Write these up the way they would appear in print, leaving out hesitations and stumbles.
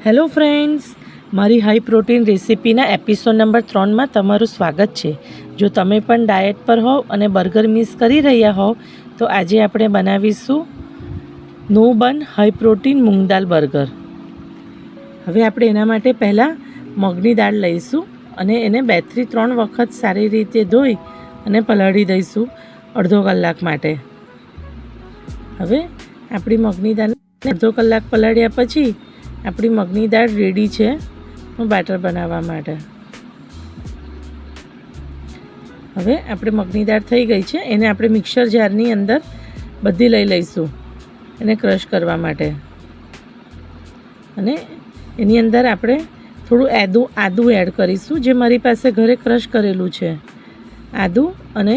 Hello friends, મારી high protein રેસિપીના episode number 3માં તમારું સ્વાગત છે. જો તમે પણ ડાયટ પર હોવ અને બર્ગર મિસ કરી રહ્યા હોવ તો આજે આપણે બનાવીશું નો બન હાઈ પ્રોટીન મૂંગ દાળ બર્ગર. હવે આપણે એના માટે પહેલાં મગની દાળ લઈશું અને એને 2 થી 3 વખત સારી રીતે ધોઈ અને પલાળી દઈશું અડધો કલાક માટે. હવે આપણી મગની દાળ અડધો કલાક પલાળ્યા પછી આપણી મગની દાળ રેડી છે બેટર બનાવવા માટે. હવે આપણે મગની દાળ થઈ ગઈ છે, એને આપણે મિક્સર જારની અંદર બધી લઈ લઈશું એને ક્રશ કરવા માટે. અને એની અંદર આપણે થોડું આદું એડ કરીશું, જે મારી પાસે ઘરે ક્રશ કરેલું છે આદું. અને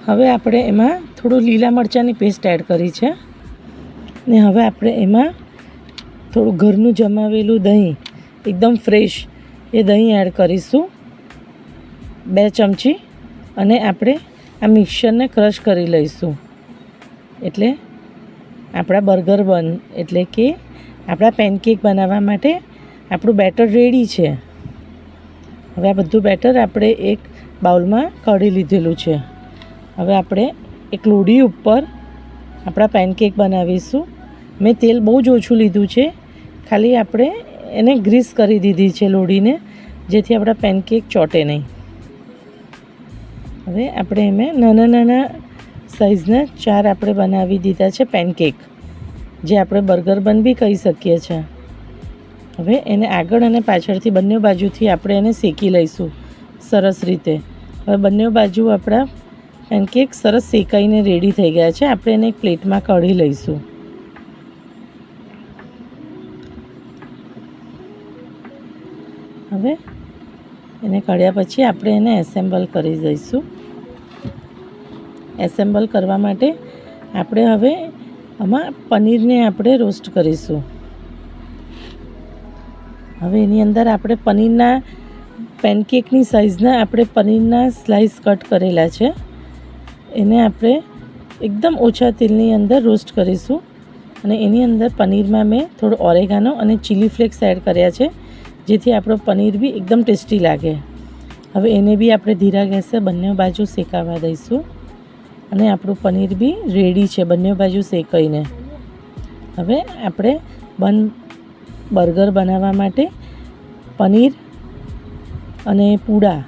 હવે આપણે એમાં થોડું લીલા મરચાંની પેસ્ટ એડ કરી છે. ને હવે આપણે એમાં થોડું ઘરનું જમાવેલું દહીં, એકદમ ફ્રેશ એ દહીં એડ કરીશું 2 ચમચી. અને આપણે આ મિક્સરને ક્રશ કરી લઈશું. એટલે આપણા બર્ગર બન એટલે કે આપણા પેનકેક બનાવવા માટે આપણું બેટર રેડી છે. હવે આ બધું બેટર આપણે એક બાઉલમાં કાઢી લીધેલું છે. હવે આપણે એક લોઢી ઉપર આપણા પેનકેક બનાવીશું. મેં તેલ બહુ જ ઓછું લીધું છે, ખાલી આપણે એને ગ્રીસ કરી દીધી છે લોઢીને, જેથી આપણા પેનકેક ચોટે નહીં. હવે આપણે એમાં નાના નાના સાઇઝના 4 આપણે બનાવી દીધા છે પેનકેક, જે આપણે બર્ગર બન બી કહી શકીએ છીએ. હવે એને આગળ અને પાછળથી બંને બાજુથી આપણે એને શેકી લઈશું સરસ રીતે. હવે બંને બાજુ આપણા પેનકેક સરસ શેકાઈને રેડી થઈ ગયા છે. આપણે એને એક પ્લેટમાં કાઢી લઈશું. હવે એને કાઢ્યા પછી આપણે એને એસેમ્બલ કરી દઈશું. એસેમ્બલ કરવા માટે આપણે હવે આમાં પનીરને આપણે રોસ્ટ કરીશું. હવે એની અંદર આપણે પનીરના પેનકેકની સાઇઝના આપણે પનીરના સ્લાઇસ કટ કરેલા છે, એને આપણે એકદમ ઓછા તેલની અંદર રોસ્ટ કરીશું. અને એની અંદર પનીરમાં મેં થોડો ઓરેગાનો અને ચીલી ફ્લેક્સ એડ કર્યા છે, જેથી આપણો પનીર બી એકદમ ટેસ્ટી લાગે. હવે એને બી આપણે ધીરા ગેસે બંને બાજુ શેકાવા દઈશું. અને આપણું પનીર બી રેડી છે બંને બાજુ શેકાઈને. હવે આપણે બર્ગર બનાવવા માટે પનીર અને પૂડા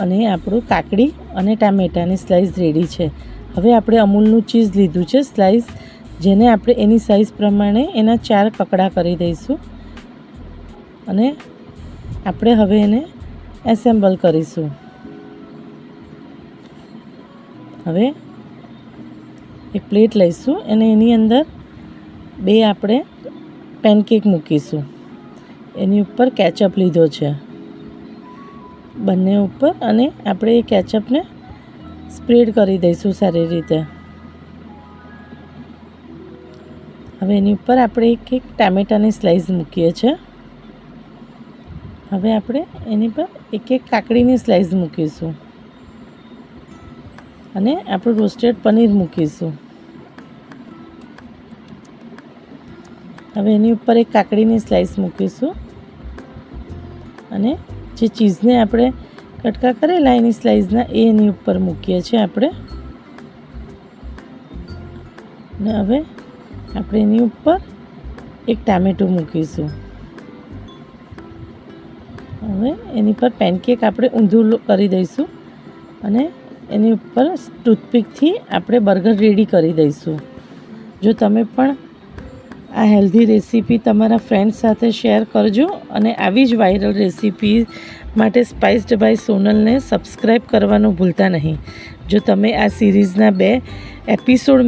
અને આપણું કાકડી અને ટામેટાની સ્લાઇસ રેડી છે. હવે આપણે અમૂલનું ચીઝ લીધું છે સ્લાઇસ, જેને આપણે એની સાઇઝ પ્રમાણે એના 4 કકડા કરી દઈશું. અને આપણે હવે એને એસેમ્બલ કરીશું. હવે એક પ્લેટ લઈશું અને એની અંદર 2 આપણે પેનકેક મૂકીશું. એની ઉપર કેચઅપ લીધો છે બંને ઉપર, અને આપણે એ કેચઅપને સ્પ્રેડ કરી દઈશું સારી રીતે. હવે એની ઉપર આપણે એક ટામેટાની સ્લાઇસ મૂકીએ છીએ. હવે આપણે એની પર એક કાકડીની સ્લાઇસ મૂકીશું અને આપણું રોસ્ટેડ પનીર મૂકીશું. હવે એની ઉપર એક કાકડીની સ્લાઇસ મૂકીશું અને જે ચીઝને આપણે કટકા કરેલા એની સ્લાઇસના એની ઉપર મૂકીએ છીએ આપણે. અને હવે આપણે એની ઉપર એક ટામેટું મૂકીશું. હવે એની પર પેનકેક આપણે ઊંધું કરી દઈશું અને એની ઉપર ટૂથપીકથી આપણે બર્ગર રેડી કરી દઈશું. જો તમે પણ આ હેલ્ધી રેસીપી તમારા ફ્રેન્ડ્સ સાથે શેર કરજો. અને આવી જ વાયરલ રેસીપી માટે સ્પાઇસ્ડ બાય સોનલને સબસ્ક્રાઈબ કરવાનું ભૂલતા નહીં. જો તમે આ સિરીઝના 2 એપિસોડ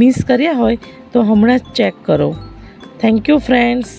મિસ કર્યા હોય તો હમણાં જ ચેક કરો. Thank you friends.